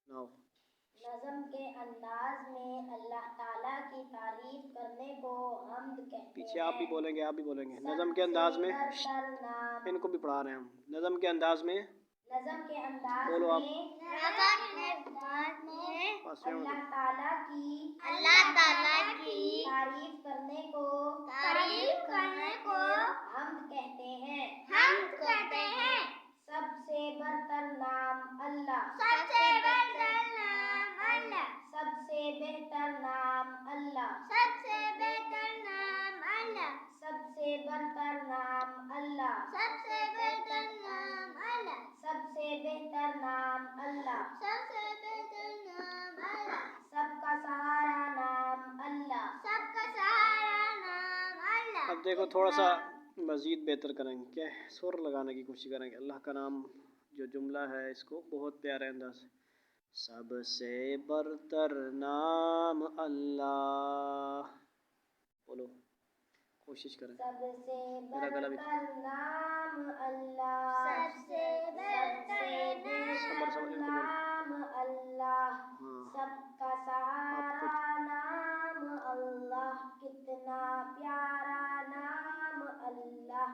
Now नज़म के अंदाज में अल्लाह ताला की तारीफ करने को हम्द कहते हैं। पीछे आप भी बोलेंगे, आप भी बोलेंगे। नज़म के अंदाज में, इनको भी पढ़ा रहे हैं हम। नज़म के अंदाज में, नज़म के अंदाज बोलो आप। में अल्लाह ताला की तारीफ करने को हम्द कहते हैं। सबसे बरतर नाम अल्लाह, सबसे बेहतर नाम अल्लाह, सबसे बरतर नाम अल्लाह, सबसे बेहतर नाम अल्लाह, सबका सहारा नाम अल्लाह। अब देखो थोड़ा सा मज़ीद बेहतर करेंगे, क्या सुर लगाने की कोशिश करेंगे। अल्लाह का नाम जो जुमला है इसको बहुत प्यारे अंदाज से, सबसे बरतर नाम अल्लाह, बोलो, कोशिश करें। सबसे मेरा गला भी बरतर नाम अल्लाह, सबसे बेहतर नाम अल्लाह, सबका सहारा नाम अल्लाह, कितना प्यारा नाम अल्लाह,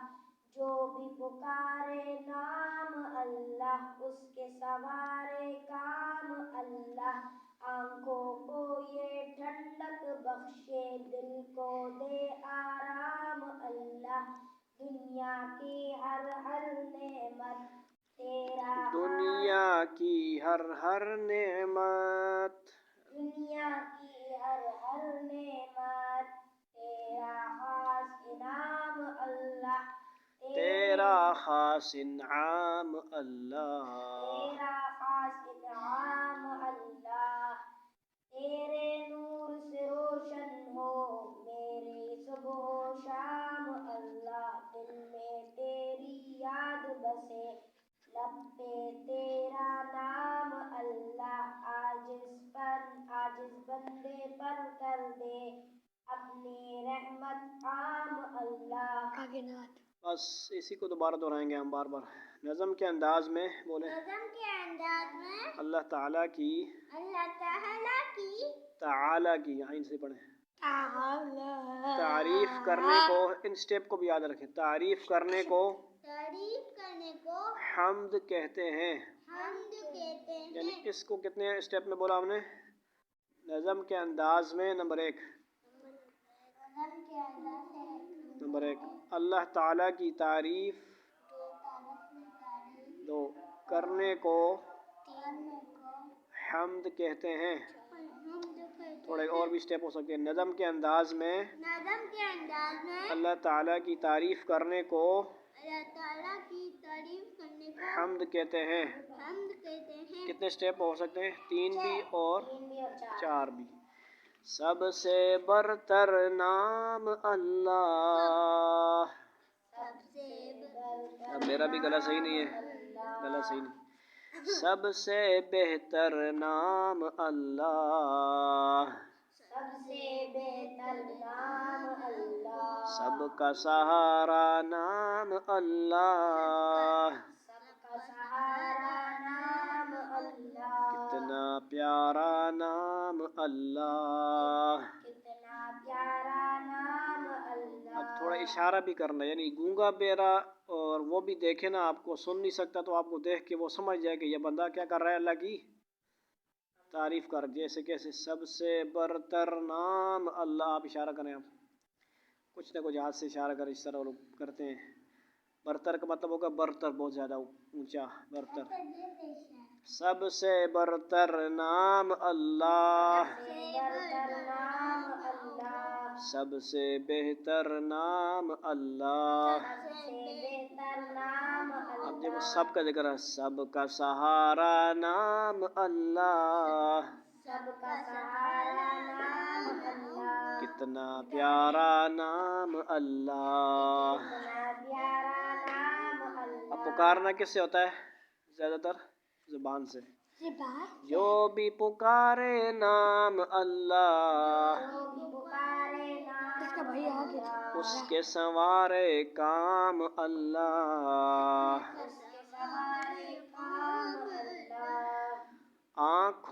जो भी पुकारे नाम अल्लाह, उसके सवारे काम अल्लाह, आंखों को ये ठंडक बख्शे, दिल को दे आराम अल्लाह, दुनिया की हर हर नेमत तेरा, दुनिया की हर हर नेमत, दुनिया की हर हर नेमत तेरा खास इनाम अल्लाह, तेरा खास इनाम अल्लाह, तेरा खास इनाम अल्लाह, तेरे नूर से रोशन हो मेरी सुबह शाम अल्लाह, दिल में तेरी याद बसे, लब पे तेरा नाम अल्लाह, आजिज़ बंदे पर कर दे अपनी रहमत आम अल्लाह। बस इसी को दोबारा दोहराएंगे हम बार बार। नज़म के अंदाज में बोले, नज़म के अंदाज में अल्लाह ताला की यहाँ से पढ़ें, तारीफ करने को, इन स्टेप को भी याद रखें, तारीफ करने को हम्द कहते हैं। यानी इसको कितने स्टेप में बोला हमने? नज़म के अंदाज में नंबर एक, अल्लाह ताला की तारीफ, 2 करने को हम्द कहते हैं। थोड़े और भी स्टेप हो सकते हैं। नज़म के अंदाज में अल्लाह ताला की तारीफ करने को हम्द कहते हैं। कितने स्टेप हो सकते हैं? 3 भी और 4 भी। सबसे बरतर नाम अल्लाह, अब मेरा भी गला सही नहीं है, गला सही नहीं। सबसे बेहतर नाम अल्लाह, सबका सहारा नाम अल्लाह, कितना प्यारा नाम अल्लाह। अब थोड़ा इशारा भी करना, यानी गूंगा बेरा और वो भी देखे ना, आपको सुन नहीं सकता तो आपको देख के वो समझ जाए कि ये बंदा क्या कर रहा है, अल्लाह की तारीफ कर। जैसे कैसे, सबसे बरतर नाम अल्लाह, आप इशारा करें, आप कुछ ना कुछ हाथ से इशारा करें, इस तरह लोग करते हैं। बरतर का मतलब होगा बरतर, बहुत ज़्यादा ऊंचा बरतर। सबसे बरतर नाम अल्लाह, सबसे बेहतर नाम अल्लाह। अब देखो सबका जिक्र है, सबका सहारा नाम अल्लाह, कितना प्यारा नाम अल्लाह। अब पुकारना किससे होता है? ज़्यादातर ज़ुबान से। जो भी पुकारे नाम अल्लाह, उसके संवारे काम अल्लाह। आँखों